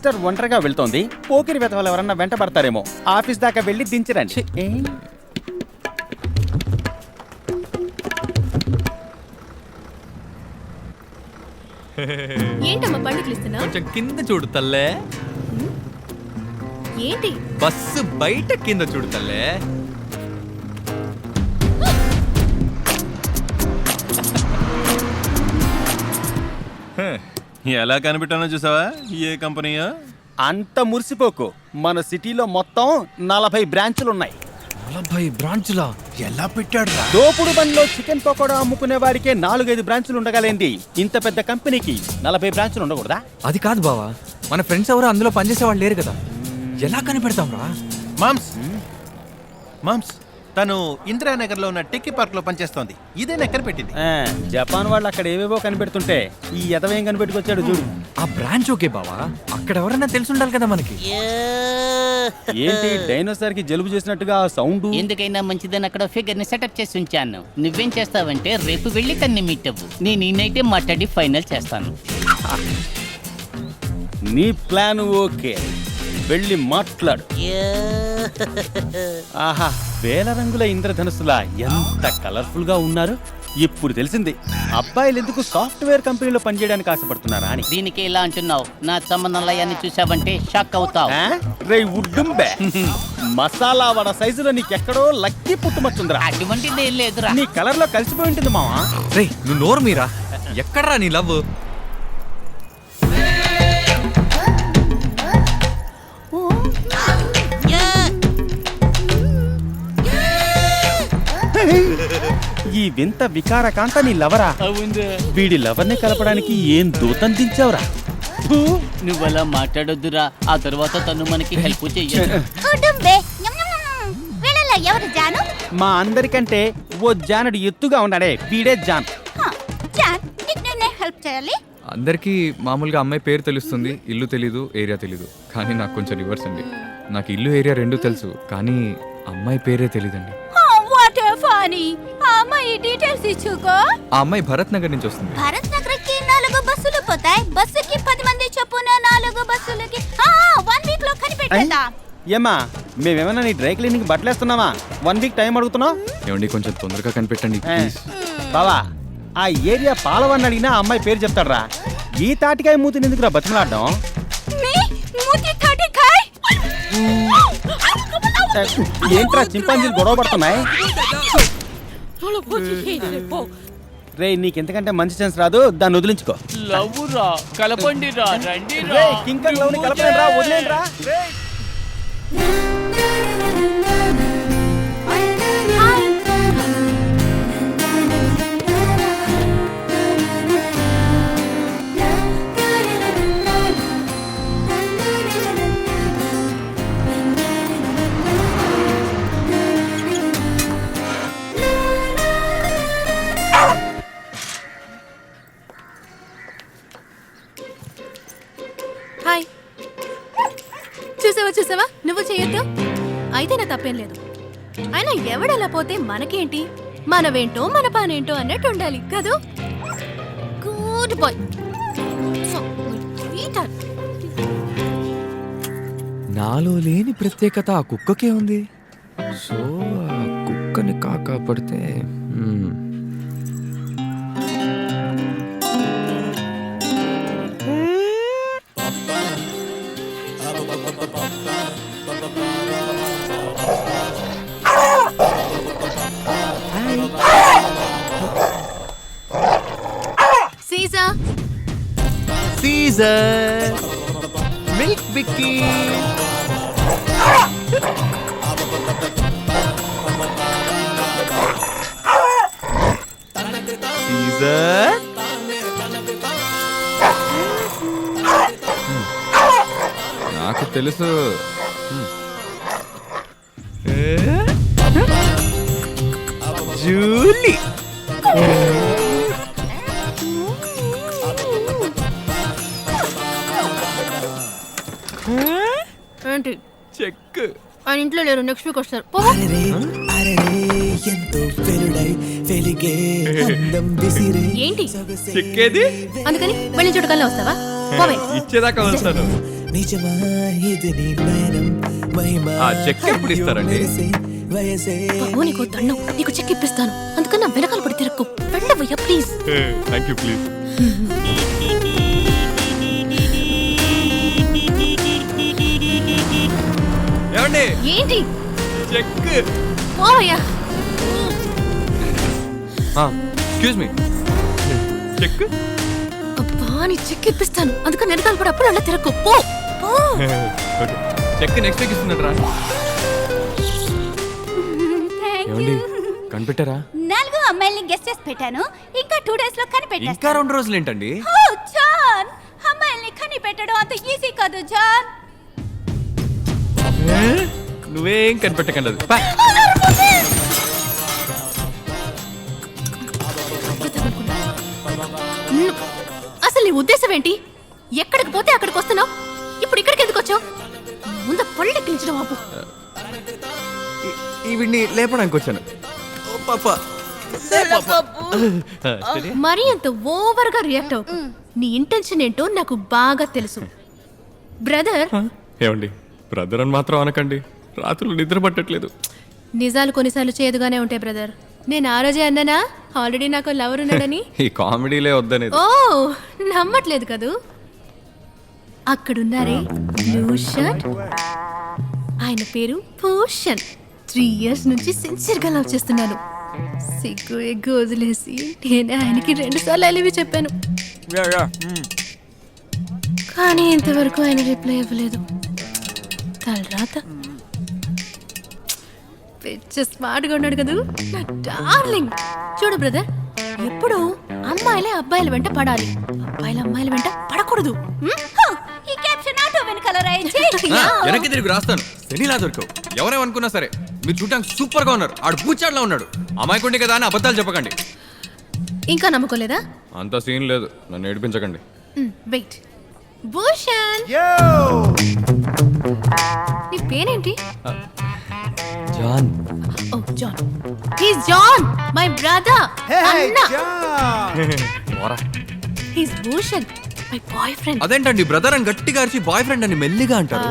Sister ఒంటరిగా వెళ్తోంది. పోకిరి వెతవాళ్ళు ఎవరన్నా వెంట పడతారేమో. ఆఫీస్ దాకా వెళ్ళి దించరండి. ఏంటమ్మా పండుగలు ఇస్తున్నా? కొంచెం కింద చూడు తల్లే. ఏంటి? బస్సు బయట కింద చూడు తల్లే. ఎలా కనిపెట్టానో చూసావా? ఏ కంపెనీయో? అంత మురిసిపోకు. మన సిటీలో మొత్తం 40 బ్రాంచులు ఉన్నాయి. 40 బ్రాంచులా? ఎలా పెట్టాడు? దోపుడు బండిలో చికెన్ పకోడా అమ్ముకునే వారికే 4-5 బ్రాంచులు ఉండగలేంది. ఇంత పెద్ద కంపెనీకి 40 బ్రాంచులు ఉండకూడదా? అది కాదు బావా, మన ఫ్రెండ్స్ ఎవరు అందులో పనిచేసే వాళ్ళు లేరు కదా, ఎలా కనిపెడతాం రా? మామ్స్ తను ఇందిరానగర్ లో ఉన్న టెక్కీ పార్క్ లో పనిచేస్తోంది. ఇదే నెక్కర పెట్టింది. జపాన్ వాళ్ళు అక్కడ ఏవేవో కనిపెడుతుంటే ఈ ఎదవేం కనిపెట్టుకొచ్చాడు చూడు. ఆ బ్రాంచ్ ఓకే బావా, అక్కడ ఎవరన్నా తెలిసి ఉండాలి కదా మనకి. ఏంటి డైనోసార్ కి జలుబు చేసినట్టుగా సౌండ్? ఎందుకైనా మంచిదని అక్కడ ఫిగర్ ని సెటప్ చేసి ఉంచాను. నువ్వేం చేస్తావంటే రేపు వెళ్ళి తన్ని మీట్ అవ్వు. నేను ఈయనైతే మాట్లాడి ఫైనల్ చేస్తాను. నీ ప్లాన్ ఓకే, వెళ్ళి మాట్లాడు. ఆహా, వేల రంగుల ఇంద్రధనుసులా ఎంత కలర్ఫుల్ గా ఉన్నారు. ఇప్పుడు తెలిసింది అబ్బాయిలు ఎందుకు సాఫ్ట్వేర్ కంపెనీలో పనిచేయడానికి ఆశపడుతున్నారా అని. దీనికి ఇలా అంటున్నావు, నా సంబంధంలయాన్ని చూసావంటే షాక్ అవుతావు. రేయ్ ఉడ్డుంబే, మసాలా వడ సైజులో నీకెక్కడో లక్కీ పుట్టుమచ్చుందిరా. అటువంటిది ఏం లేదురా. నీ కలర్ లో కలిసిపోయి ఉంటుంది మావా. రే నువ్వు నోరు మీరా, ఎక్కడ్రా నీ లవ్? ఈ వింత వికారకాంత నీ లవరా? వీడి లవర్ని కలపడానికి ఏం దూతం దించావురా? నువ్వలా మాట్లాడొద్దురా, ఆ తర్వాత తను మనకి హెల్ప్ చెయ్యదు. మా అందరికంటే ఓ జానుడు ఎత్తుగా ఉన్నాడే, వీడే జాన్. అందరికీ మామూలుగా అమ్మాయి పేరు తెలుస్తుంది, ఇల్లు తెలీదు, ఏరియా తెలీదు. కానీ నాకు కొంచెం రివర్స్ అండి. నాకు ఇల్లు ఏరియా రెండూ తెలుసు, కానీ అమ్మాయి పేరే తెలీదండి. ఆ అమ్మాయి భరత్ నగర్ నుంచి వస్తుంది. భరత్ నగర్ కి 4 బస్సులు పోతాయి. బస్సుకి 10 మంది చొప్పున 4 బస్సులకి 1 వీక్ లో కనిపెట్టేదా? ఏమా మేమేమన్నా నీ డ్రై క్లీనింగ్ బట్టలేస్తున్నావా? 1 వీక్ టైం అడుగుతున్నావు. ఏమండి కొంచెం తొందరగా కనిపెట్టండి ప్లీజ్. బావా, ఆ ఏరియా పాలవని అడిగినా అమ్మాయి పేరు చెప్తాడ్రా. ఈ తాటికాయ మూతిని ఎందుకురా బతిమలాడడం? ఏంట్రా చింపాంజీలు గొడవ పడుతున్నాయి? రే నీకెంతకంటే మంచి ఛాన్స్ రాదు, దాన్ని వదిలించుకో. లవ్వురా, కలపండిరా, రండిరా. రే కింగ్ అండ్ లవ్ ని కలపండిరా, వదిలేండిరా. హాయ్, చూసావా నువ్వు చేయొద్దు. అయితే నా తప్పేం లేదు. అయినా ఎవడలా పోతే మనకేంటి, మనవేంటో మన పానేంటో అన్నట్టు ఉండాలి కదూ. Good boy. నాలో లేని ప్రత్యేకత ఆ కుక్కకే ఉంది. సో ఆ కుక్కని కాకాపడితే సీజర్ మిల్క్ బిక్కీ. సీజర్ నాకు తెలుసు. జూలీ ఏంటి చెక్. ఆయన ఇంట్లో లేరు, నెక్స్ట్ వీక్ వస్తారు. ఏంటి చెక్కేది? అందుకని వెళ్ళి చుట్టకల్లా వస్తావా? ఇచ్చేదాకా వస్తాను. ఆ చెక్ ఎప్పుడు ఇస్తారండి? బాబు నీకు దండం, నీకు చెక్ ఇప్పిస్తాను. అందుకని నా వెనకాల పడి తిరక్కు. వెళ్ళవయ్యా ప్లీజ్. Thank you please. ఏమండి ఏంటి? చెక్. పోవయ్యా. Excuse me, check. అబ్బా నీ చెక్ ఇప్పిస్తాను. అందుకని వెనకాల పడి అప్పుడు అలా తిరక్కు. పో పో. ఓకే, చెక్ నెక్స్ట్ వీక్ ఇస్తున్నాడు రా. ఏమండి కనిపెట్టారా? 4 అమ్మాయిల్ని గెస్ట్ చేసి పెట్టాను. ఇంకా 2 days లో కనిపెట్టేస్తా. ఇంకా 2 రోజులు ఏంటండి? ఓ జాన్, అమ్మాయిల్ని కనిపెట్టడం అంత ఈజీ కాదు జాన్. నువ్వేం కనిపెట్టకండి. అసలు నీ ఉద్దేశం ఏంటి? ఎక్కడికి పోతే అక్కడికి వస్తున్నావు. ఇప్పుడు ఇక్కడికి ఎందుకు వచ్చావు? ముందు పళ్ళు ఎక్కించడం బాబు. వీడిని లేపడానికి వచ్చాను. మరీ అంత ఓవర్ గా రియాక్ట్ అవ్వకు. నీ ఇంటెన్షన్ ఏంటో నాకు బాగా తెలుసు. బ్రదర్, ఏమండి బ్రదర్ అని మాత్రం అనకండి. రాత్రులు నిద్ర పట్టట్లేదు. నిజాలు కొన్నిసార్లు చేదుగానే ఉంటాయి బ్రదర్. నేను ఆ రోజే అన్నానా ఆల్రెడీ నాకు లవర్ ఉన్నాడని? ఈ కామెడీలే వద్దనేది. ఓ నమ్మట్లేదు కదూ? అక్కడున్నారే బ్లూ షర్ట్, ఆయన పేరు భూషణ్. 3 years నుంచి సిన్సియర్గా లవ్ చేస్తున్నాను. సిగ్గు ఎగ్గు వదిలేసి నేనే ఆయనకి 2 సార్లు అలివి చెప్పాను. కానీ ఇంతవరకు ఆయన రిప్లై ఇవ్వలేదు. తలరాత. పిచ్చ స్మార్ట్గా ఉన్నాడు కదూ నా డార్లింగ్. చూడు బ్రదర్, ఎప్పుడు అమ్మాయిలే అబ్బాయిల వెంట పడాలి, అబ్బాయిల అమ్మాయిల వెంట పడకూడదు. ఈ క్యాప్షన్ ఆటో వెనకాల రాయించి వెనక్కి తిరిగి రాస్తాను. శనిలా దొరకవు. ఎవరేమనుకున్నా సరే మీరు చూడటానికి సూపర్ గా ఉన్నారు. ఆడు పూచాడ్లా ఉన్నాడు. అమాయకుండే కదా అని అబద్ధాలు చెప్పకండి. ఇంకా నమ్మకోలేదా? అంత సీన్ లేదు. నన్ను ఏడిపించకండి. వెయిట్. భూషణ్, నీ పేరేంటి? John. Oh John. He's John, my brother. అన్న. He's Bhushan, my boyfriend. అదేంటండి బ్రదర్ అని గట్టిగా అరిచి బాయ్ ఫ్రెండ్ అని మెల్లిగా అంటారు?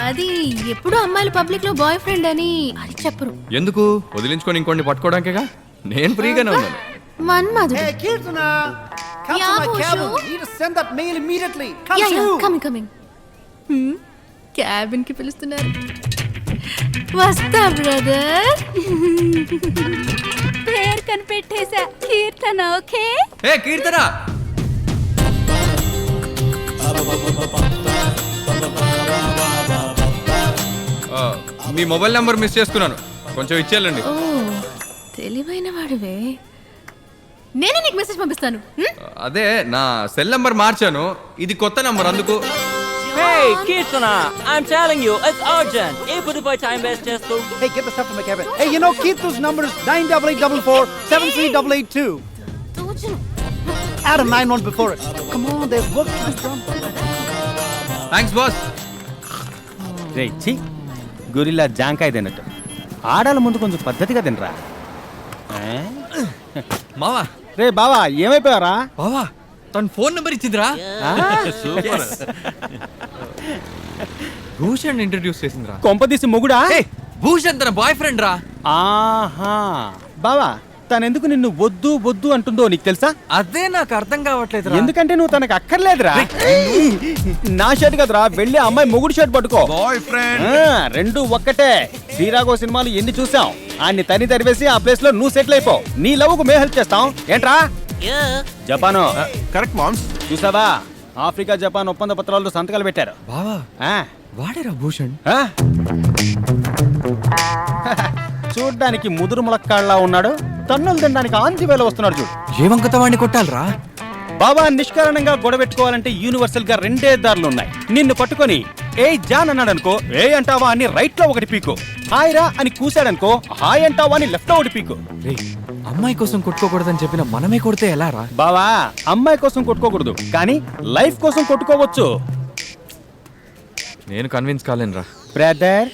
అది ఎప్పుడు అమ్మాయిలు పబ్లిక్ లో బాయ్ ఫ్రెండ్ అని అది చెప్పరు. ఎందుకు? వదిలించుకొని ఇంకోటి పట్టుకోవడానికేగా. నేను ఫ్రీగానే ఉన్నాను. మన్మధుడు. Hey, Kirtana! Come Yeah, to my Bhushu. cabin. You need to send that mail immediately. Come yeah yeah, soon. Coming. Cabin కి పిలుస్తున్నారు. వస్తా బ్రదర్. పేరు కనిపెట్టేశా. కీర్తన. ఓకే ఏ కీర్తన, మీ మొబైల్ నంబర్ మిస్ చేసుకున్నాను. కొంచెం ఇచ్చేయాలండి. ఓ తెలివైన వాడివే. నేనే నీకు మెసేజ్ పంపిస్తాను. అదే నా సెల్ నంబర్ మార్చాను. ఇది కొత్త నంబర్ అందుకు. Hey, Kirtana! I'm telling you, it's urgent. Epudu by time waste chestu. Hey, get the stuff to my cabin. Hey, you know Kirtana's number is 98844 73882. Add a 91 before it. Come on, there's work to be done. Thanks boss. రే చి, gorilla జాంకాయ తిన్నట్టు. ఆడాల ముందు కొంచెం పద్ధతిగా తినరా. మావా, రే బావా, ఏమైపోయారా? బావా తన ఫోన్ నెంబర్ ఇచ్చిందిరా. సూపర్. భూషణ్ ఇంట్రడ్యూస్ చేసిందిరా. కొంపదీసి మొగుడా? భూషణ్ తన బాయ్ ఫ్రెండ్ రా. ఆహా, బావా తనెందుకు నిన్ను వద్దు వద్దు అంటుందో నీకు తెలుసా? అదే నాకు అర్థం కావట్లేదు. ఎందుకంటే నువ్వు తనకు అక్కర్లేదురా. నా షర్ట్ కదరా, వెళ్ళి అమ్మాయి మొగుడు షర్ట్ పట్టుకో. Boy friend. రెండు ఒక్కటే. శ్రీరాఘవ సినిమాలు ఎన్ని చూసాం. ఆయన్ని తని తరివేసి ఆ ప్లేస్ లో నువ్వు సెటిల్ అయిపో. నీ లవ్ కు మేము హెల్ప్ చేస్తాం. ఏంట్రా? జపాను. కరెక్ట్ మామ్స్. చూసావా, ఆఫ్రికా జపాన్ ఒప్పంద పత్రాల్లో సంతకాలు పెట్టారు. బావా వాడేరా భూషణ్. చూడ్డానికి ముదురు ములక్కాళ్ళ ఉన్నాడు. తన్నులు తినడానికి ఆంతి వేళ వస్తున్నాడు చూడు. ఏ వంకత వాడిని కొట్టాలరా? బాబా నిష్కారణంగా గొడవెట్టుకోవాలంటే యూనివర్సల్ గా 2 దారులు ఉన్నాయి. నిన్ను పట్టుకొని ఏ జాన్ అన్నాడు అనుకో, ఏ అంటావా అని రైట్ లో ఒకటి పీకు. హాయ్ రా అని కూసాడనుకో, హాయ్ అంటావా అని లెఫ్ట్ లో ఒకటి పీకు. అమ్మాయి కోసం కొట్టుకోకూడదని చెప్పిన మనమే కొడితే ఎలా రా? బావా అమ్మాయి కోసం కొట్టుకోకూడదు, కానీ లైఫ్ కోసం కొట్టుకోవచ్చు. నేను కన్విన్స్ కాలేనురా. బ్రదర్